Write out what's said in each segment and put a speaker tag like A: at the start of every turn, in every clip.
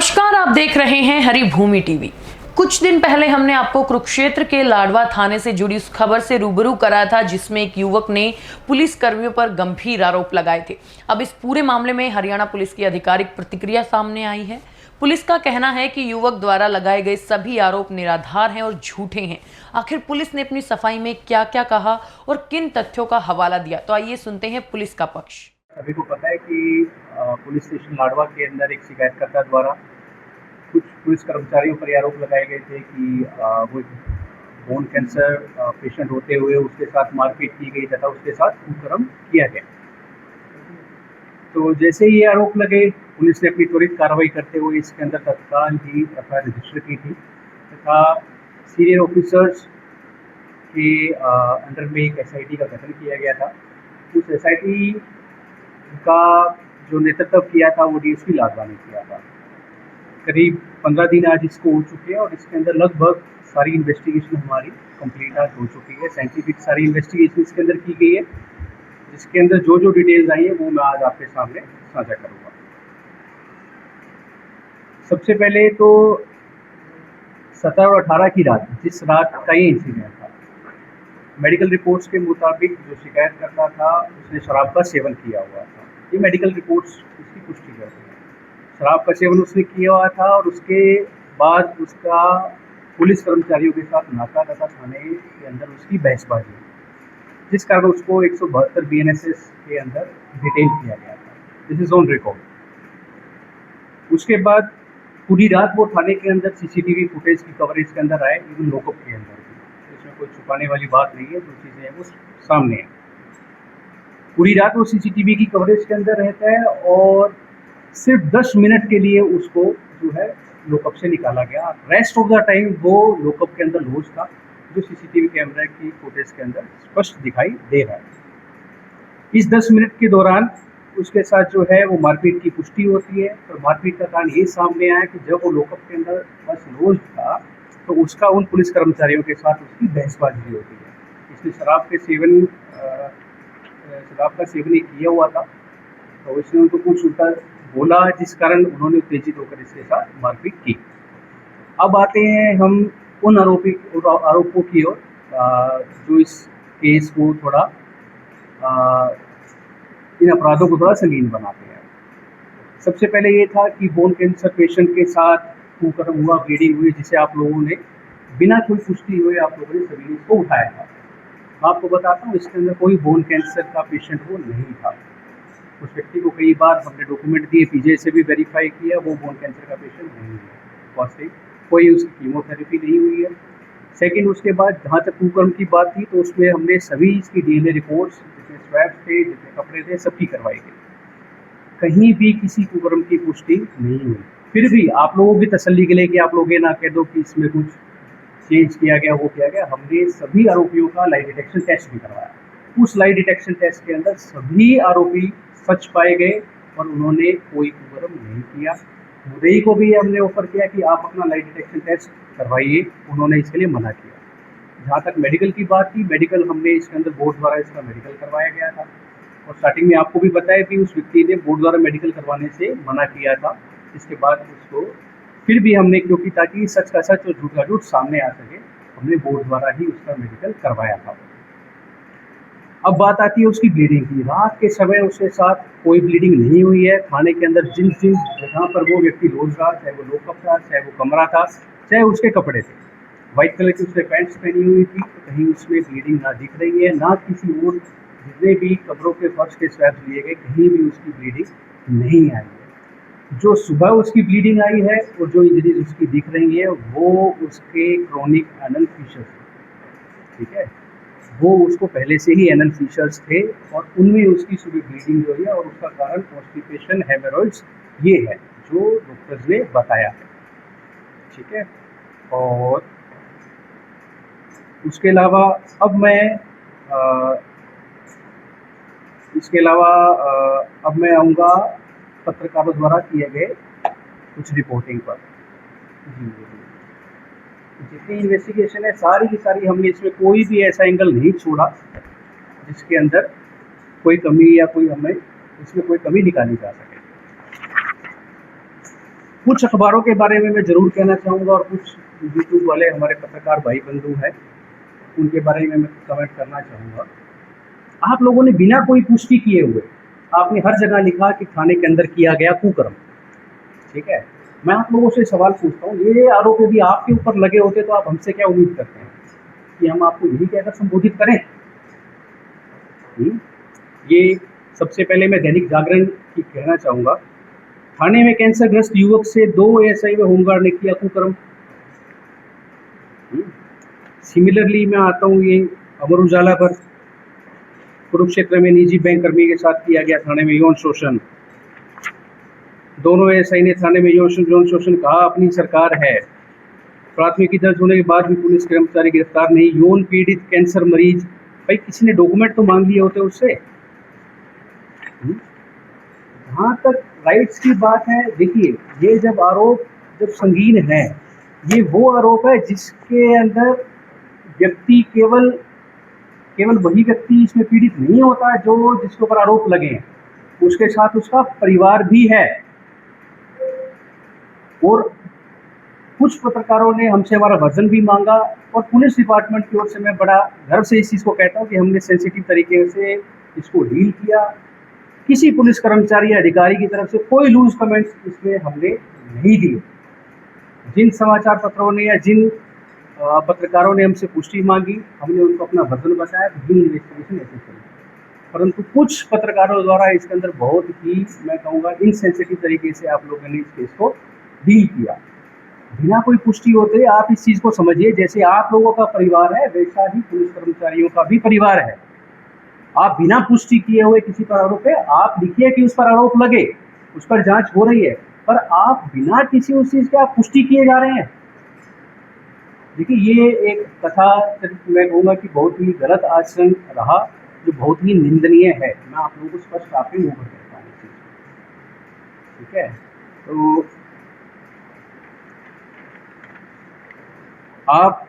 A: नमस्कार, आप देख रहे हैं हरी भूमि टीवी। कुछ दिन पहले हमने आपको कुरुक्षेत्र के लाडवा थाने से जुड़ी उस खबर से रूबरू कराया था जिसमें एक युवक ने पुलिस कर्मियों पर गंभीर आरोप लगाए थे। अब इस पूरे मामले में हरियाणा पुलिस की आधिकारिक प्रतिक्रिया सामने आई है। पुलिस का कहना है कि युवक द्वारा लगाए गए सभी आरोप निराधार हैं और झूठे हैं। आखिर पुलिस ने अपनी सफाई में क्या क्या कहा और किन तथ्यों का हवाला दिया, तो आइए सुनते हैं पुलिस का पक्ष।
B: सभी को पता है कि पुलिस स्टेशन लाडवा के अंदर एक शिकायतकर्ता द्वारा कुछ पुलिस कर्मचारियों पर आरोप लगाए गए थे कि वो बोन कैंसर पेशेंट होते हुए उसके साथ मारपीट की गई तथा उसके साथ कुकर्म किया गया। तो जैसे ही ये आरोप लगे, पुलिस ने अपनी त्वरित कार्रवाई करते हुए इसके अंदर तत्काल ही एफआईआर रजिस्टर की थी तथा सीनियर ऑफिसर्स के अंडर में एक एसआईटी का गठन किया गया था। उस एसआईटी का जो नेतृत्व किया था वो डीएसपी लाडवा ने किया था। करीब 15 दिन आज इसको हो चुके हैं और इसके अंदर लगभग सारी इन्वेस्टिगेशन हमारी कंप्लीट आज हो चुकी है। साइंटिफिक सारी इन्वेस्टिगेशन इसके अंदर की गई है, जिसके अंदर जो जो डिटेल्स आई है वो मैं आज आपके सामने साझा करूँगा। सबसे पहले तो 17 और 18 की रात, जिस रात का ये इंसिडेंट था, मेडिकल रिपोर्ट्स के मुताबिक जो शिकायत करता था उसने शराब का सेवन किया हुआ था। ये मेडिकल रिपोर्ट्स उसकी पुष्टि करती है। शराब का सेवन उसने किया हुआ था और उसके बाद उसका पुलिस कर्मचारियों के साथ नाका तथा थाने के अंदर उसकी बहसबाजी, जिस कारण उसको 172 बीएनएसएस के अंदर डिटेन किया गया था। This is on record. उसके बाद पूरी रात वो थाने के अंदर सीसीटीवी फुटेज की कवरेज के अंदर आए, इवन लॉकअप के अंदर भी। इसमें कोई छुपाने वाली बात नहीं है, जो चीज़ें हैं वो सामने है। पूरी रात वो सीसीटीवी की कवरेज के अंदर रहता है और सिर्फ 10 मिनट के लिए उसको जो है लॉकअप से निकाला गया। रेस्ट ऑफ द टाइम वो लॉकअप के अंदर लॉज था, जो सीसीटीवी कैमरा की फुटेज के अंदर स्पष्ट दिखाई दे रहा है। इस 10 मिनट के दौरान उसके साथ जो है वो मारपीट की पुष्टि होती है और मारपीट का कारण ये सामने आया कि जब वो लॉकअप के अंदर बस लॉज था तो उसका उन पुलिस कर्मचारियों के साथ उसकी बहसबाजी होती है। इसने शराब का सेवन किया हुआ था, तो इसने उनको कुछ उल्टा बोला, जिस कारण उन्होंने उत्तेजित होकर इसके साथ मारपीट की। अब आते हैं हम उन आरोपों की ओर जो इस केस को थोड़ा इन अपराधों को थोड़ा संगीन बनाते हैं। सबसे पहले ये था कि बोन कैंसर पेशेंट के साथ कुकर्म हुआ, ब्लीडिंग हुई, जिसे आप लोगों ने बिना कोई पुष्टि हुए आप लोगों ने सभी को उठाया था। मैं आपको बताता हूँ, इसके अंदर कोई बोन कैंसर का पेशेंट वो नहीं था। उस व्यक्ति को कई बार हमने डॉक्यूमेंट दिए, पीजे से भी वेरीफाई किया, वो बोन कैंसर का पेशेंट नहीं है। फर्स्ट, कोई उसकी कीमोथेरेपी नहीं हुई है। सेकंड, उसके बाद जहाँ तक कुकर्म की बात थी तो उसमें हमने सभी इसकी डीएनए रिपोर्ट्स, जितने स्वैब्स थे, जितने कपड़े थे, सबकी करवाई गई। कहीं भी किसी कुकर्म की पुष्टि नहीं हुई। फिर भी आप लोगों की तसल्ली के लिए कि आप लोग ये ना कह दो कि इसमें कुछ चेंज किया गया, वो किया गया, हमने सभी आरोपियों का लाई डिटेक्शन टेस्ट भी करवाया। उस लाई डिटेक्शन टेस्ट के अंदर सभी आरोपी सच पाए गए और उन्होंने कोई कुकर्म नहीं किया। मुद्दई को भी हमने ऑफर किया कि आप अपना लाई डिटेक्शन टेस्ट करवाइए, उन्होंने इसके लिए मना किया। जहाँ तक मेडिकल की बात थी, मेडिकल हमने इसके अंदर बोर्ड द्वारा इसका मेडिकल करवाया गया था और स्टार्टिंग में आपको भी बताया कि उस व्यक्ति ने बोर्ड द्वारा मेडिकल करवाने से मना किया था। इसके बाद उसको फिर भी हमने, क्योंकि ताकि सच का सच और झूठ का झूठ सामने आ सके, हमने बोर्ड द्वारा ही उसका मेडिकल करवाया था। अब बात आती है उसकी ब्लीडिंग की। रात के समय उसके साथ कोई ब्लीडिंग नहीं हुई है। थाने के अंदर जिन जिन जगह पर वो व्यक्ति लॉज रहा, चाहे वो लॉकअप था, चाहे वो कमरा था, चाहे उसके कपड़े थे, वाइट कलर की उसने पैंट्स पहनी हुई थी, तो कहीं उसमें ब्लीडिंग ना दिख रही है, ना किसी और जितने भी कमरों के फर्श के स्वैब्स लिए गए, कहीं भी उसकी ब्लीडिंग नहीं आई है। जो सुबह उसकी ब्लीडिंग आई है और जो इंजरीज उसकी दिख रही है वो उसके क्रोनिक एनल फिशर्स, ठीक है, वो उसको पहले से ही एनल फिशर्स थे और उनमें उसकी सुबह ब्लीडिंग जो है और उसका कारण कॉन्स्टिपेशन, हेमोरॉइड्स ये है जो डॉक्टर्स ने बताया है, ठीक है। और उसके अलावा अब मैं आऊँगा पत्रकारों द्वारा किए गए कुछ रिपोर्टिंग पर। जितनी इन्वेस्टिगेशन है सारी की सारी हमने इसमें कोई भी ऐसा एंगल नहीं छोड़ा जिसके अंदर कोई कमी या कोई हमें इसमें कोई कमी निकाली जा सके। कुछ अखबारों के बारे में मैं ज़रूर कहना चाहूँगा और कुछ यूट्यूब वाले हमारे पत्रकार भाई बंधु हैं उनके बारे में मैं कमेंट करना चाहूँगा। आप लोगों ने बिना कोई पुष्टि किए हुए आपने हर जगह लिखा कि थाने के अंदर किया गया कुकर्म, ठीक है। मैं आप लोगों से सवाल पूछता हूँ, ये आरोप यदि आपके ऊपर लगे होते तो आप हमसे क्या उम्मीद करते हैं कि हम आपको यही कहकर संबोधित करें? ये सबसे पहले मैं दैनिक जागरण की कहना चाहूँगा, थाने में कैंसरग्रस्त युवक से 2 एएसआई व होमगार्ड ने किया कुकर्म। सिमिलरली मैं आता हूँ ये अमर उजाला पर, कुरुक्षेत्र में निजी बैंक कर्मी के साथ किया गया थाने में यौन शोषण। दोनों एएसआई ने थाने में यौन शोषण कहा अपनी सरकार है। प्राथमिकी दर्ज होने के बाद भी पुलिस कर्मचारी गिरफ्तार नहीं। यौन पीड़ित कैंसर मरीज, भाई किसी ने डॉक्यूमेंट तो मांग लिए होते उससे। जहाँ तक राइट्स की बात है, देखिए ये जब संगीन है, ये वो आरोप है जिसके अंदर व्यक्ति केवल वही व्यक्ति इसमें पीड़ित नहीं होता जो जिसके ऊपर आरोप लगे हैं, उसके साथ उसका परिवार भी है। और कुछ पत्रकारों ने हमसे हमारा वर्जन भी मांगा और पुलिस डिपार्टमेंट की ओर से मैं बड़ा गर्व से इस चीज़ को कहता हूँ कि हमने सेंसिटिव तरीके से इसको डील किया। किसी पुलिस कर्मचारी या अधिकारी की तरफ से कोई लूज कमेंट्स इसमें हमने नहीं दिए। जिन समाचार पत्रों ने या जिन पत्रकारों ने हमसे पुष्टि मांगी, हमने उनको अपना वर्जन बताया, इन्वेस्टिगेशन ऐसे चली। परंतु कुछ पत्रकारों द्वारा इसके अंदर बहुत ही, मैं कहूँगा, इनसेंसिटिव तरीके से आप लोगों ने इस केस को डील किया। बिना कोई पुष्टि होते आप इस चीज़ को समझिए, जैसे आप लोगों का परिवार है वैसा ही पुलिस कर्मचारियों का भी परिवार है। आप बिना पुष्टि किए हुए किसी पर आरोप है, आप लिखिए कि उस पर आरोप लगे, उस पर जांच हो रही है, पर आप बिना किसी उस चीज़ के आप पुष्टि किए जा रहे हैं। देखिए ये एक कथा मैं कहूँगा कि बहुत ही गलत आचरण रहा, जो बहुत ही निंदनीय है। मैं आप लोगों को स्पष्ट आपके ऊपर कहता हूँ, ठीक है। तो आप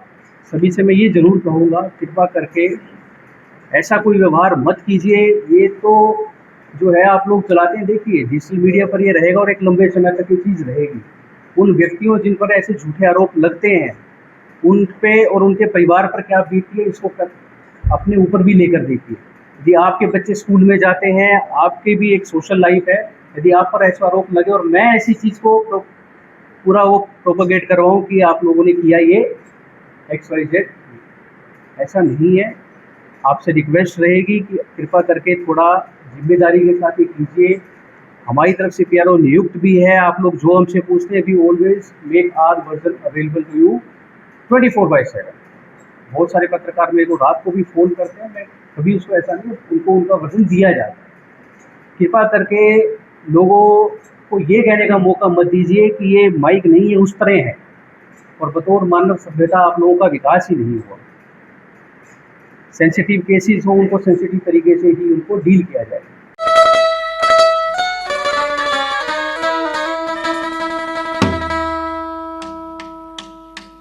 B: सभी से मैं ये ज़रूर कहूँगा, कृपा करके ऐसा कोई व्यवहार मत कीजिए। ये तो जो है आप लोग चलाते हैं, देखिए डिजिटल मीडिया पर ये रहेगा और एक लंबे समय तक ये चीज़ रहेगी। उन व्यक्तियों जिन पर ऐसे झूठे आरोप लगते हैं, उन पे और उनके परिवार पर क्या बीतती है, इसको अपने ऊपर भी लेकर देखिए। यदि आपके बच्चे स्कूल में जाते हैं, आपके भी एक सोशल लाइफ है, यदि आप पर ऐसा आरोप लगे और मैं ऐसी चीज़ को पूरा वो प्रोपेगेट कर रहा हूँ कि आप लोगों ने किया ये XYZ, ऐसा नहीं है। आपसे रिक्वेस्ट रहेगी कि कृपा करके थोड़ा जिम्मेदारी के साथ ये कीजिए। हमारी तरफ से PRO नियुक्त भी है। आप लोग जो हमसे पूछते हैं, we always make our version available to you 24/7। बहुत सारे पत्रकार मेरे को रात को भी फ़ोन करते हैं, मैं कभी उसको ऐसा नहीं, उनको उनका वर्जन दिया जाता है। कृपा करके लोगों को ये कहने का मौका मत दीजिए कि ये माइक नहीं है, उस तरह है, और बतौर मानव सभ्यता आप लोगों का विकास ही नहीं हुआ। सेंसिटिव केसेस हो, उनको सेंसिटिव तरीके से ही उनको डील किया जाए।